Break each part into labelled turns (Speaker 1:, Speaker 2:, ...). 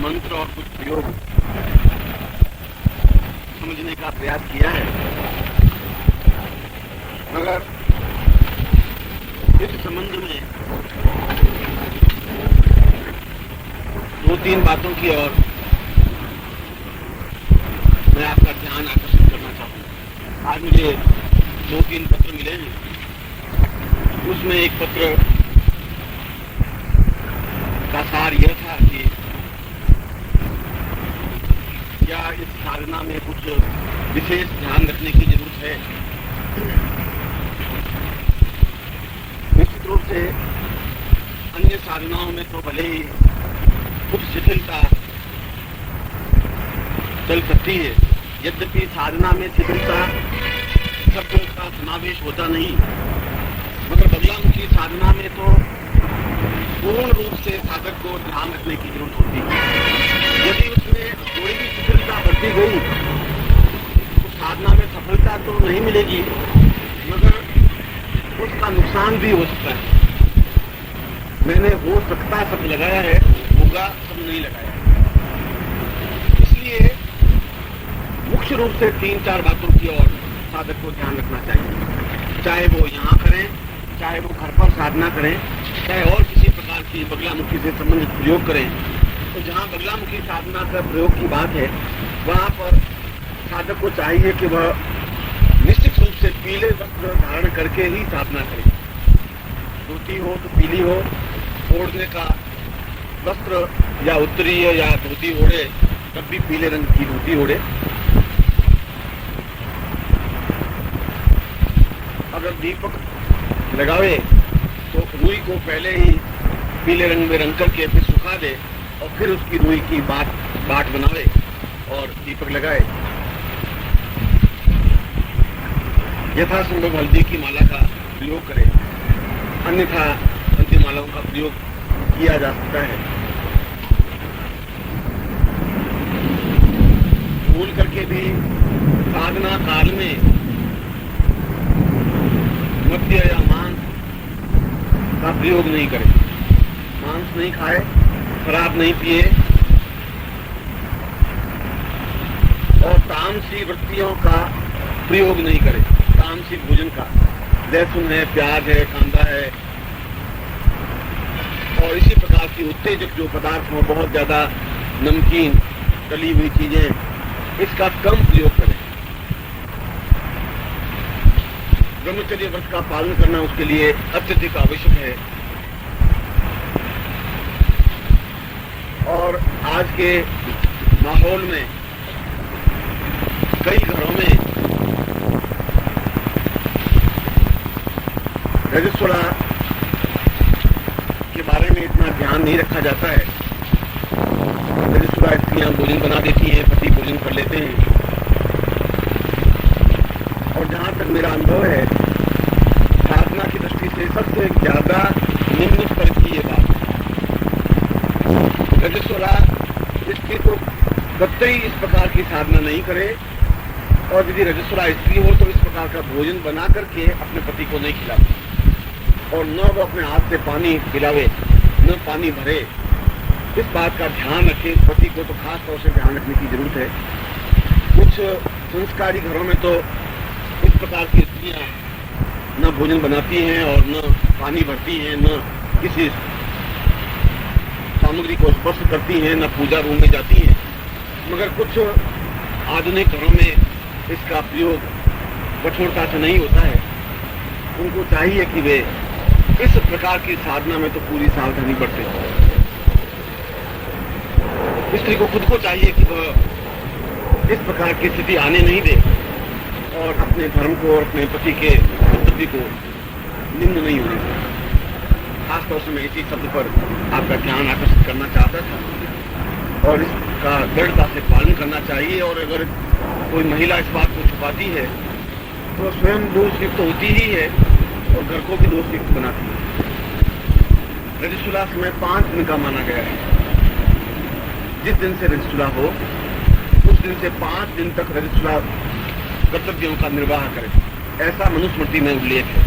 Speaker 1: मंत्र और कुछ प्रयोग समझने का प्रयास किया है, मगर इस संबंध में दो तीन बातों की ओर मैं आपका ध्यान आकर्षित करना चाहूँगा। आज मुझे दो तीन पत्र मिले हैं, उसमें एक पत्र का सार यह था कि क्या इस साधना में कुछ विशेष ध्यान रखने की जरूरत है। निश्चित रूप से अन्य साधनाओं में तो भले ही कुछ शिथिलता चल सकती है, यद्यपि साधना में शिथिलता शब्दों का समावेश होता नहीं, मगर बगलामुखी साधना में तो पूर्ण रूप से साधक को ध्यान रखने की जरूरत होती है। यदि उसमें थोड़ी भी शिथिलता बढ़ती गई तो साधना में सफलता तो नहीं मिलेगी, मगर उसका नुकसान भी हो सकता है। मैंने हो सकता सब लगाया है, होगा सब नहीं लगाया। इसलिए मुख्य रूप से तीन चार बातों की ओर साधक को ध्यान रखना चाहिए, चाहे वो यहाँ करें, चाहे वो घर पर साधना करें, चाहे और किसी प्रकार की बगलामुखी से संबंधित प्रयोग करें। तो जहाँ बगलामुखी साधना का प्रयोग की बात है, वहाँ पर साधक को चाहिए कि वह निश्चित रूप से पीले वस्त्र धारण करके ही साधना करे। धोती हो तो पीली हो, ओढ़ने का वस्त्र या उत्तरीय या धोती ओढ़े तब भी पीले रंग की धोती ओढ़े। अगर दीपक लगावे तो रुई को पहले ही पीले रंग में रंग करके फिर सुखा दे और फिर उसकी रुई की बाट बनावे और दीपक लगाए। यथासंभव हल्दी की माला का प्रयोग करे, अन्यथा हल्दी मालाओं का प्रयोग किया जा सकता है। भूल करके भी साधना काल में मद्य या मांस का प्रयोग नहीं करे, मांस नहीं खाए, शराब नहीं पिए और तामसी वृत्तियों का प्रयोग नहीं करे। तामसी भोजन का, लहसुन है, प्याज है, कांदा है और इसी प्रकार की उत्तेजक जो पदार्थ हो, बहुत ज्यादा नमकीन तली हुई चीजें, इसका कम प्रयोग करें। ब्रह्मचर्य व्रत का पालन करना उसके लिए अत्यधिक आवश्यक है। और आज के माहौल में कई घरों में रजस्वला के बारे में इतना ध्यान नहीं रखा जाता है। रजस्वला स्त्रियां भोजन बना देती हैं, पति भोजन कर लेते हैं। और जहां तक मेरा अनुभव है, साधना की दृष्टि से सबसे ज्यादा निम्न स्तर की ये बात, रजस्वला स्त्री को कतई इस प्रकार की साधना नहीं करे और यदि रजस्वला स्त्री हो तो इस प्रकार का भोजन बना करके अपने पति को नहीं खिलावे और न वो अपने हाथ से पानी पिलावे, न पानी भरे। इस बात का ध्यान रखे। पति को तो खास तौर से ध्यान रखने की जरूरत है। कुछ संस्कारी घरों में तो इस प्रकार की स्त्रियां न भोजन बनाती हैं और न पानी भरती हैं, न किसी सामग्री को स्पर्श करती हैं, न पूजा रूम में जाती हैं। मगर कुछ आधुनिक घरों में इसका प्रयोग कठोरता से नहीं होता है। उनको चाहिए कि वे इस प्रकार की साधना में तो पूरी सावधानी बरतें। स्त्री को खुद को चाहिए कि वह इस प्रकार की स्थिति आने नहीं दे और अपने धर्म को और अपने पति के कर्तव्य को निम्न नहीं होने दे। खासतौर से मैं इसी शब्द पर आपका ध्यान आकर्षित करना चाहता था और इसका दृढ़ता से पालन करना चाहिए। और अगर कोई महिला इस बात को छुपाती है तो स्वयं दोषयुक्त होती ही है और घर को भी दोषयुक्त बनाती है। रजस्वला समय 5 दिन का माना गया है। जिस दिन से रजस्वला हो उस दिन से 5 दिन तक रजस्वला कर्तव्यों का निर्वाह करे, ऐसा मनुस्मृति में उल्लेख है।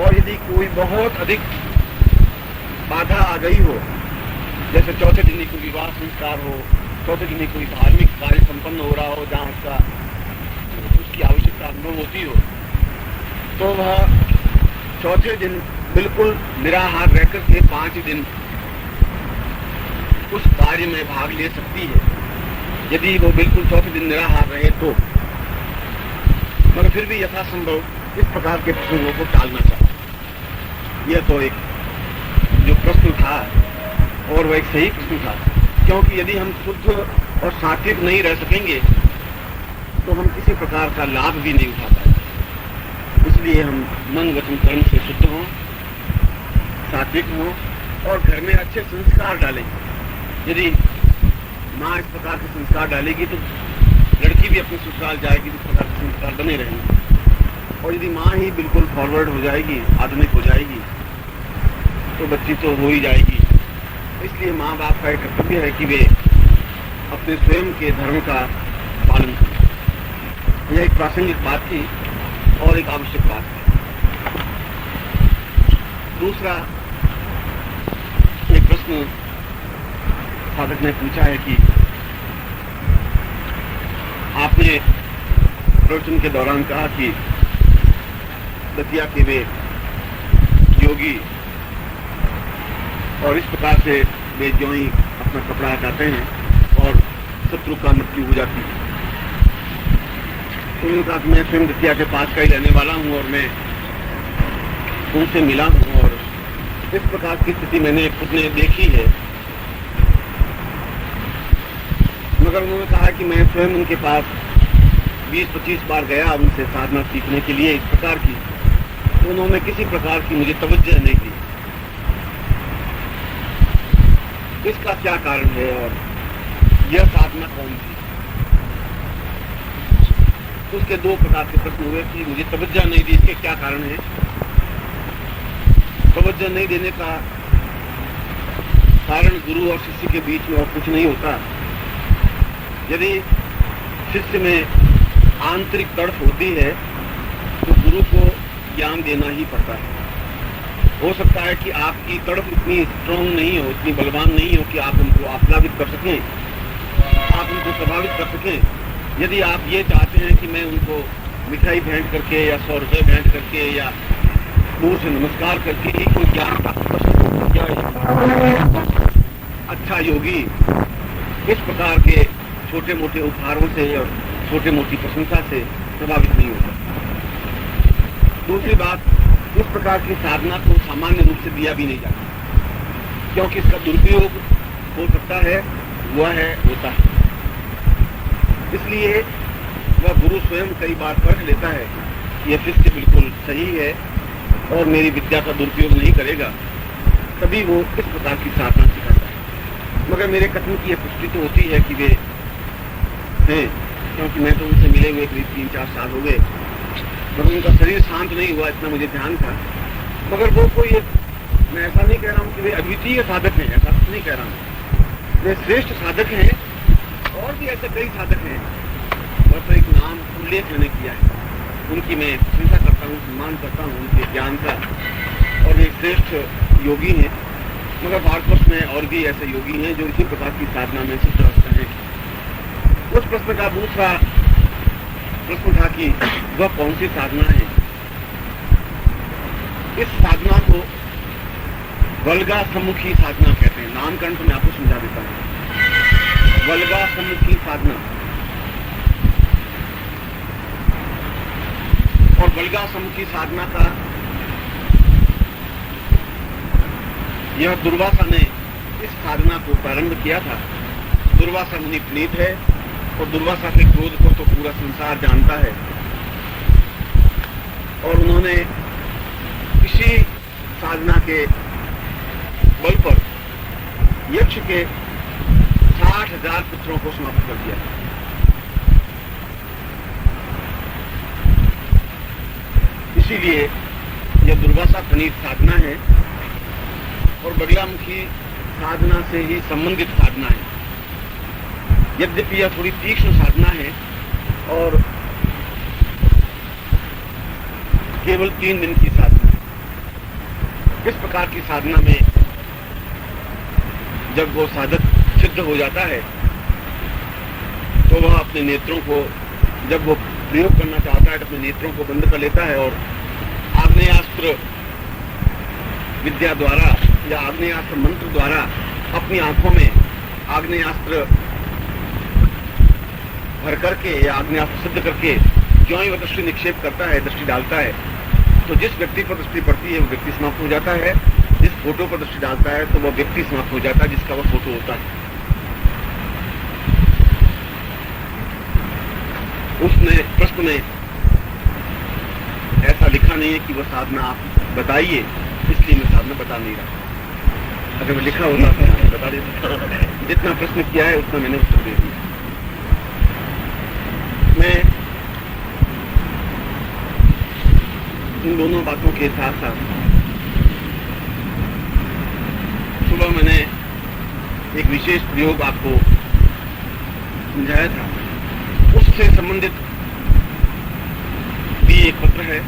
Speaker 1: और यदि कोई बहुत अधिक बाधा आ गई हो जैसे चौथे दिन ही कोई विवाह संस्कार हो, चौथे दिन ही कोई धार्मिक कार्य संपन्न हो रहा हो जहाँ उसकी आवश्यकता अनुभव होती हो, तो वह चौथे दिन बिल्कुल निराहार रहकर के 5 दिन उस कार्य में भाग ले सकती है, यदि वो बिल्कुल चौथे दिन निराहार रहे तो। मगर फिर भी यथासंभव इस प्रकार के प्रसंगों को टालना चाहिए। यह तो एक जो प्रश्न था और वह एक सही प्रश्न था, क्योंकि यदि हम शुद्ध और सात्विक नहीं रह सकेंगे तो हम किसी प्रकार का लाभ भी नहीं उठा पाएंगे। इसलिए हम मन वचन कर्म से शुद्ध हों, सात्विक हों और घर में अच्छे संस्कार डालें। यदि माँ इस प्रकार के संस्कार डालेगी तो लड़की भी अपने ससुराल जाएगी, इस प्रकार के संस्कार बने रहेंगे। और यदि माँ ही बिल्कुल फॉरवर्ड हो जाएगी, आधुनिक हो जाएगी, तो बच्ची तो हो ही जाएगी। इसलिए माँ बाप का एक कर्तव्य है कि वे अपने स्वयं के धर्म का पालन करें। यह एक प्रासंगिक बात थी और एक आवश्यक बात है। दूसरा एक प्रश्न साधक ने पूछा है कि आपने प्रवचन के दौरान कहा कि दतिया के वे योगी और इस प्रकार से वे जो ही अपना कपड़ा हटाते हैं और शत्रु का मृत्यु हो जाती है। तो उन्होंने कहा कि मैं स्वयं दतिया के पास का ही रहने वाला हूँ और मैं उनसे मिला हूँ और इस प्रकार की स्थिति मैंने खुद ने देखी है। मगर उन्होंने कहा कि मैं स्वयं उनके पास 20-25 बार गया उनसे साधना सीखने के लिए इस प्रकार की, तो उन्होंने किसी प्रकार की मुझे तवज्जो नहीं दी। इसका क्या कारण है और यह साधना कौन थी? तो उसके 2 प्रकार के प्रश्न हुए कि मुझे तवज्जो नहीं दी, इसके क्या कारण है। तवज्जो नहीं देने का कारण गुरु और शिष्य के बीच में और कुछ नहीं होता। यदि शिष्य में आंतरिक तड़प होती है तो गुरु को ज्ञान देना ही पड़ता है। हो सकता है कि आपकी तड़प इतनी स्ट्रांग नहीं हो, इतनी बलवान नहीं हो कि आप उनको आप्लावित कर सकें, आप उनको प्रभावित कर सकें। यदि आप ये चाहते हैं कि मैं उनको मिठाई भेंट करके या 100 रुपये भेंट करके या दूर से नमस्कार करके ही कोई ज्ञान प्राप्त कर सकूं, क्या अच्छा योगी इस प्रकार के छोटे मोटे उपहारों से और छोटे मोटी प्रशंसा से प्रभावित नहीं होता। दूसरी बात, इस प्रकार की साधना को सामान्य रूप से दिया भी नहीं जाता, क्योंकि इसका दुरुपयोग हो सकता है, होता है। इसलिए वह गुरु स्वयं कई बार परख लेता है कि यह शिष्य बिल्कुल सही है और मेरी विद्या का दुरुपयोग नहीं करेगा, तभी वो इस प्रकार की साधना सिखाता है। मगर मेरे कथन की यह पुष्टि तो होती है कि वे हैं, क्योंकि मैं तो उनसे मिले हुए करीब 3-4 साल हो गए, मगर उनका शरीर शांत नहीं हुआ, इतना मुझे ध्यान था। मगर वो कोई, मैं ऐसा नहीं कह रहा हूँ कि वे अद्वितीय साधक हैं, ऐसा कुछ नहीं कह रहा हूँ। वे श्रेष्ठ साधक हैं और भी ऐसे कई साधक हैं, बस एक नाम उल्लेख मैंने किया है। उनकी मैं प्रशंसा करता हूँ, सम्मान करता हूँ उनके ज्ञान का, और वे श्रेष्ठ योगी हैं। मगर भारतवर्ष में और भी ऐसे योगी हैं जो इसी प्रकार की साधना में सिद्ध रखते हैं। उस प्रश्न का दूसरा प्रश्न था कि वह कौन सी साधना है। इस साधना को वल्गा सम्मुखी साधना कहते हैं। नामकरण तो मैं आपको समझा देता हूँ। वल्गा सम्मुखी साधना और वल्गा सम्मुखी साधना का यह दुर्वासा ने इस साधना को प्रारंभ किया था। दुर्वासा मुनि पुनीत है और दुर्वासा के क्रोध को तो पूरा संसार जानता है, और उन्होंने इसी साधना के बल पर यक्ष के 60,000 पुत्रों को समाप्त कर दिया। इसीलिए यह दुर्वासा प्रणीत साधना है और बगलामुखी साधना से ही संबंधित साधना है। यद्यपि यह थोड़ी तीक्ष्ण साधना है और केवल 3 दिन की साधना है। इस प्रकार की साधना में जब वो साधक सिद्ध हो जाता है तो वह अपने नेत्रों को, जब वो प्रयोग करना चाहता है तो अपने नेत्रों को बंद कर लेता है और आग्नेयास्त्र विद्या द्वारा या आग्नेयास्त्र मंत्र द्वारा अपनी आंखों में आग्नेयास्त्र भर करके या आग्नेयास्त्र सिद्ध करके क्यों ही वह दृष्टि निक्षेप करता है, दृष्टि डालता है, तो जिस व्यक्ति पर दृष्टि पड़ती है वो व्यक्ति समाप्त हो जाता है। जिस फोटो पर दृष्टि डालता है तो वह व्यक्ति समाप्त हो जाता है जिसका वह फोटो होता है। उसने प्रश्न में ऐसा लिखा नहीं है कि वह साधना आप बताइए, इसलिए मैं साधना बता नहीं रहा। अगर मैं लिखा होता तो मैं बता देता। जितना प्रश्न किया है उतना मैंने उत्तर दे दिया। मैं इन दोनों बातों के साथ साथ सुबह मैंने एक विशेष प्रयोग आपको समझाया था, उससे संबंधित भी एक पत्र है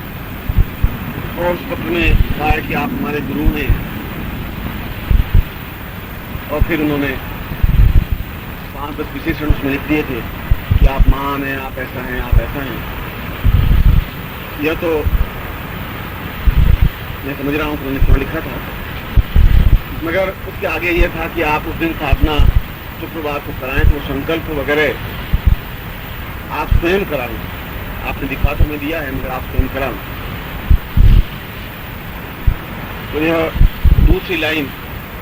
Speaker 1: और उस पत्र में कहा है कि आप हमारे गुरु हैं, और फिर उन्होंने 5-10 विशेषण उसमें लिख दिए थे कि आप महान हैं, आप ऐसा हैं, आप ऐसा हैं। यह तो मैं समझ रहा हूं कि उन्होंने क्यों लिखा था, मगर उसके आगे यह था कि आप उस दिन साधना शुक्रवार को कराएं तो संकल्प वगैरह आप स्वयं कराएं। आपने दिखा तो मैं दिया है, मगर आप स्वयं कराएं। तो यह दूसरी लाइन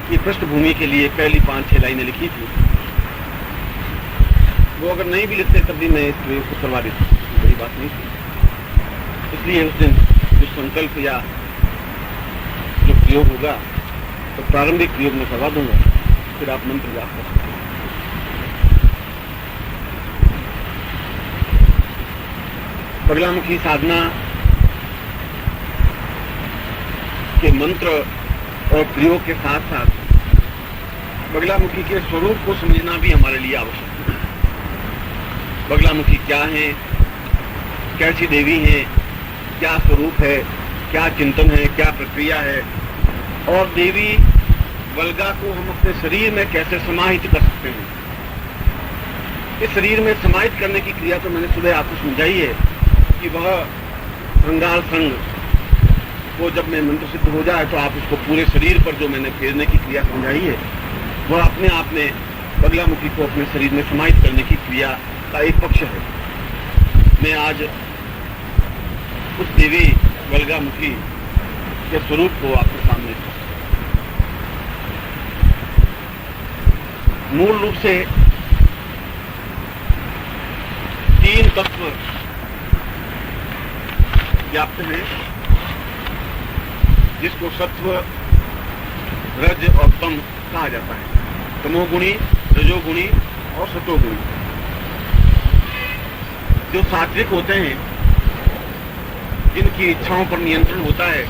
Speaker 1: की पृष्ठभूमि के लिए पहली 5-6 लाइनें लिखी थी, वो अगर नहीं भी लिखते तब भी मैं इस प्रयोग को करवा देता, बड़ी बात नहीं थी। इसलिए उस दिन जो संकल्प या जो प्रयोग होगा तो प्रारंभिक प्रयोग में करवा दूंगा, फिर आप मंत्र जाप कर सकते हैं। बगलामुखी साधना के मंत्र और प्रयोग के साथ साथ बगलामुखी के स्वरूप को समझना भी हमारे लिए आवश्यक है। बगलामुखी क्या है, कैसी देवी है, क्या स्वरूप है, क्या चिंतन है, क्या प्रक्रिया है, और देवी बलगा को हम अपने शरीर में कैसे समाहित कर सकते हैं। इस शरीर में समाहित करने की क्रिया तो मैंने सुबह आपको समझाई है कि वह श्रृंगार संग वो जब में मंत्र सिद्ध हो जाए तो आप उसको पूरे शरीर पर जो मैंने फेरने की क्रिया समझाई है वह अपने आप में बगलामुखी को अपने शरीर में समाहित करने की क्रिया का एक पक्ष है। मैं आज उस देवी बगलामुखी के स्वरूप को आपके सामने मूल रूप से 3 तत्व व्याप्त हैं, जिसको सत्व, रज और तम कहा जाता है। तमोगुणी, रजोगुणी और सतोगुणी। जो सात्विक होते हैं, जिनकी इच्छाओं पर नियंत्रण होता है,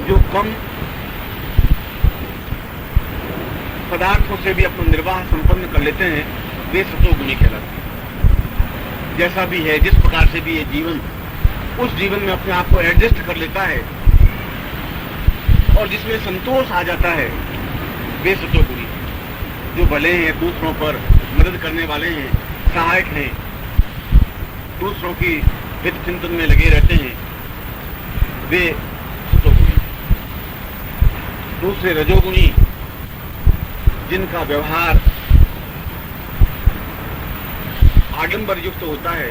Speaker 1: जो कम पदार्थों से भी अपना निर्वाह संपन्न कर लेते हैं, वे सतोगुणी कहलाते हैं। जैसा भी है, जिस प्रकार से भी ये जीवन, उस जीवन में अपने आप को एडजस्ट कर लेता है और जिसमें संतोष आ जाता है, वे सतोगुणी। जो भले हैं, दूसरों पर मदद करने वाले हैं, सहायक हैं, दूसरों की हित चिंतन में लगे रहते हैं, वे सतोगुणी। दूसरे रजोगुणी, जिनका व्यवहार आडंबर युक्त होता है,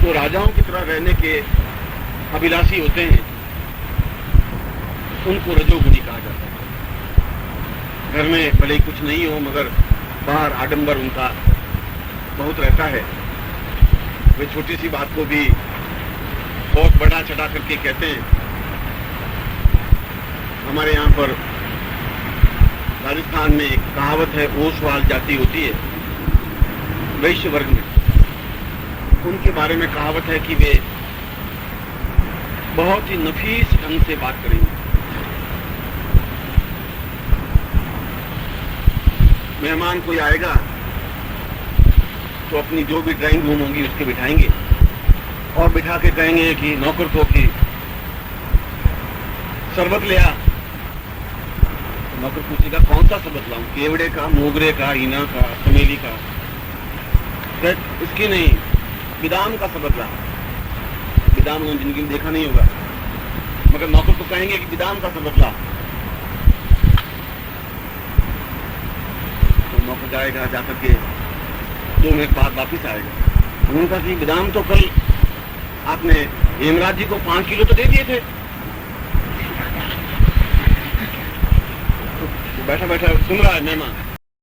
Speaker 1: जो राजाओं की तरह रहने के अभिलाषी होते हैं, उनको रजोगुणी कहा जाता है। घर में भले ही कुछ नहीं हो मगर बाहर आडंबर उनका बहुत रहता है। वे छोटी सी बात को भी बहुत बड़ा चढ़ा करके कहते हैं। हमारे यहाँ पर राजस्थान में एक कहावत है, ओसवाल जाति होती है वैश्य वर्ग में, उनके बारे में कहावत है कि वे बहुत ही नफीस ढंग से बात करेंगे। मेहमान कोई आएगा तो अपनी जो भी ड्राइंग रूम होंगी उसके बिठाएंगे और बिठा के कहेंगे कि नौकर को कि शरबत ले आ, नौकर पूछेगा कौन सा सबक लाऊं, केवड़े का, मोगरे का, हीना का, चमेली का? इसकी नहीं, बिदाम का सबक ला। बिदाम उन्होंने जिंदगी में देखा नहीं होगा, मगर नौकर को कहेंगे कि बिदाम का सबक ला। तो नौकर जाएगा, जाकर के 2 मिनट बाद वापिस आएगा। उन्होंने कहा कि बिदाम तो कल आपने हेमराज जी को 5 किलो तो दे दिए थे। तो बैठा बैठा सुन रहा है मेहमान,